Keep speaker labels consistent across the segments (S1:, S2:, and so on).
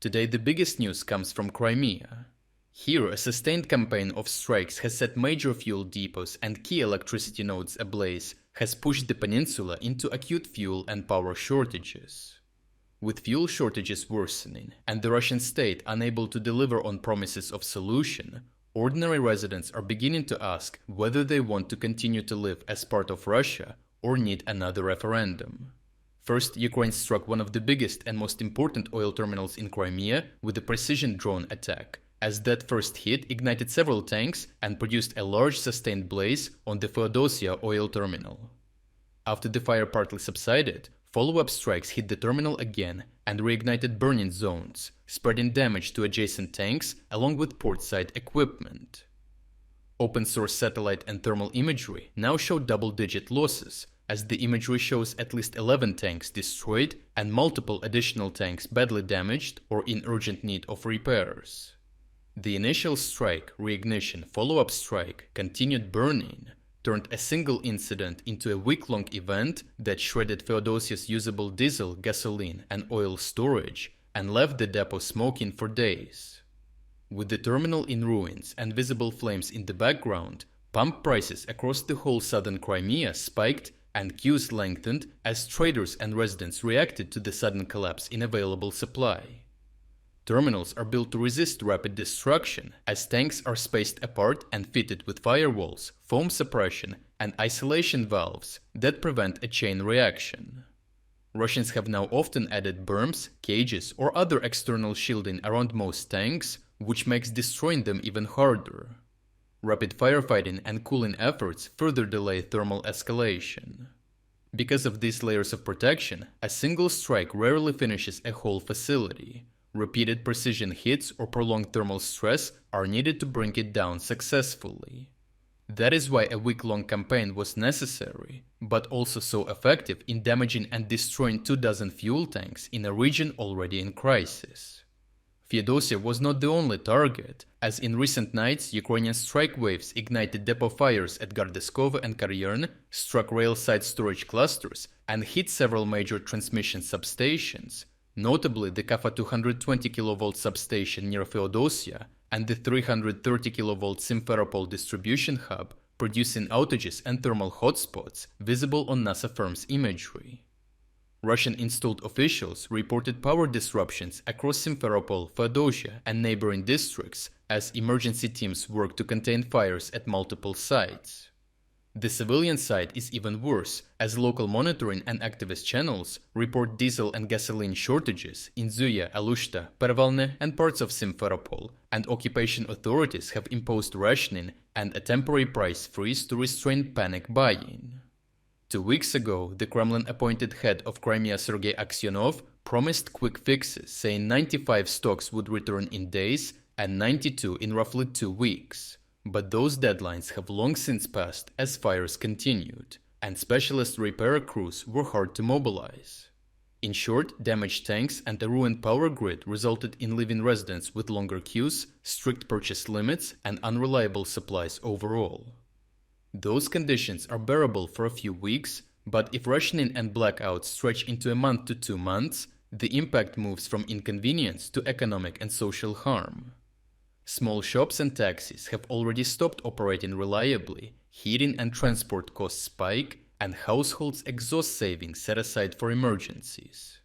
S1: Today the biggest news comes from Crimea. Here, a sustained campaign of strikes has set major fuel depots and key electricity nodes ablaze, has pushed the peninsula into acute fuel and power shortages. With fuel shortages worsening and the Russian state unable to deliver on promises of solution, ordinary residents are beginning to ask whether they want to continue to live as part of Russia or need another referendum. First, Ukraine struck one of the biggest and most important oil terminals in Crimea with a precision drone attack, as that first hit ignited several tanks and produced a large sustained blaze on the Feodosia oil terminal. After the fire partly subsided, follow-up strikes hit the terminal again and reignited burning zones, spreading damage to adjacent tanks along with port-side equipment. Open-source satellite and thermal imagery now show double-digit losses, as the imagery shows at least 11 tanks destroyed and multiple additional tanks badly damaged or in urgent need of repairs. The initial strike, reignition, follow-up strike, continued burning, turned a single incident into a week-long event that shredded Feodosia's usable diesel, gasoline, and oil storage and left the depot smoking for days. With the terminal in ruins and visible flames in the background, pump prices across the whole southern Crimea spiked and queues lengthened as traders and residents reacted to the sudden collapse in available supply. Terminals are built to resist rapid destruction, as tanks are spaced apart and fitted with firewalls, foam suppression, and isolation valves that prevent a chain reaction. Russians have now often added berms, cages, or other external shielding around most tanks, which makes destroying them even harder. Rapid firefighting and cooling efforts further delay thermal escalation. Because of these layers of protection, a single strike rarely finishes a whole facility. Repeated precision hits or prolonged thermal stress are needed to bring it down successfully. That is why a week-long campaign was necessary, but also so effective in damaging and destroying 24 fuel tanks in a region already in crisis. Feodosia was not the only target, as in recent nights Ukrainian strike waves ignited depot fires at Gardeskovo and Karyern, struck rail-side storage clusters, and hit several major transmission substations, notably the Kafa 220 kV substation near Feodosia and the 330 kV Simferopol distribution hub, producing outages and thermal hotspots visible on NASA firm's imagery. Russian-installed officials reported power disruptions across Simferopol, Feodosia, and neighboring districts as emergency teams work to contain fires at multiple sites. The civilian side is even worse, as local monitoring and activist channels report diesel and gasoline shortages in Zuya, Alushta, Pervalne, and parts of Simferopol, and occupation authorities have imposed rationing and a temporary price freeze to restrain panic buying. 2 weeks ago, the Kremlin-appointed head of Crimea Sergei Aksyonov promised quick fixes, saying 95 stocks would return in days and 92 in roughly 2 weeks. But those deadlines have long since passed as fires continued, and specialist repair crews were hard to mobilize. In short, damaged tanks and a ruined power grid resulted in leaving residents with longer queues, strict purchase limits, and unreliable supplies overall. Those conditions are bearable for a few weeks, but if rationing and blackouts stretch into a month to 2 months, the impact moves from inconvenience to economic and social harm. Small shops and taxis have already stopped operating reliably, heating and transport costs spike, and households exhaust savings set aside for emergencies.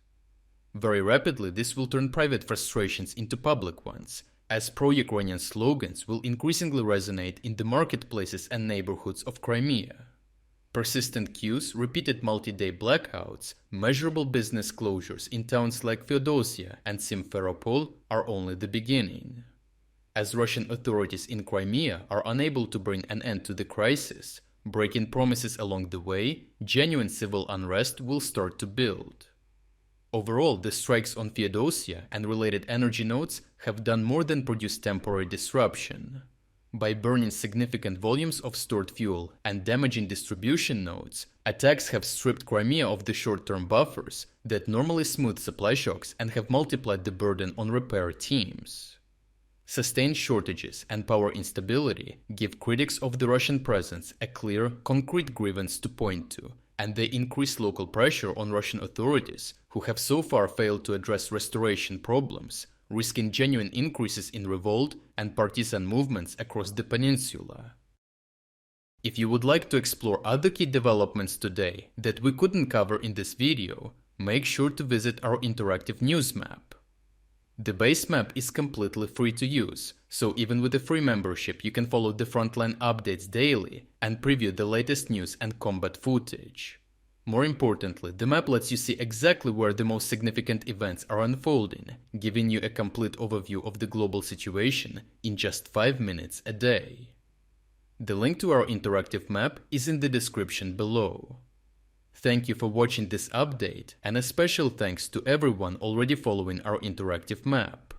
S1: Very rapidly, this will turn private frustrations into public ones, as pro-Ukrainian slogans will increasingly resonate in the marketplaces and neighborhoods of Crimea. Persistent queues, repeated multi-day blackouts, measurable business closures in towns like Feodosia and Simferopol are only the beginning. As Russian authorities in Crimea are unable to bring an end to the crisis, breaking promises along the way, genuine civil unrest will start to build. Overall, the strikes on Feodosia and related energy nodes have done more than produce temporary disruption. By burning significant volumes of stored fuel and damaging distribution nodes, attacks have stripped Crimea of the short-term buffers that normally smooth supply shocks and have multiplied the burden on repair teams. Sustained shortages and power instability give critics of the Russian presence a clear, concrete grievance to point to, and they increase local pressure on Russian authorities, who have so far failed to address restoration problems, risking genuine increases in revolt and partisan movements across the peninsula. If you would like to explore other key developments today that we couldn't cover in this video, make sure to visit our interactive news map. The base map is completely free to use, so even with a free membership you can follow the frontline updates daily and preview the latest news and combat footage. More importantly, the map lets you see exactly where the most significant events are unfolding, giving you a complete overview of the global situation in just 5 minutes a day. The link to our interactive map is in the description below. Thank you for watching this update, and a special thanks to everyone already following our interactive map.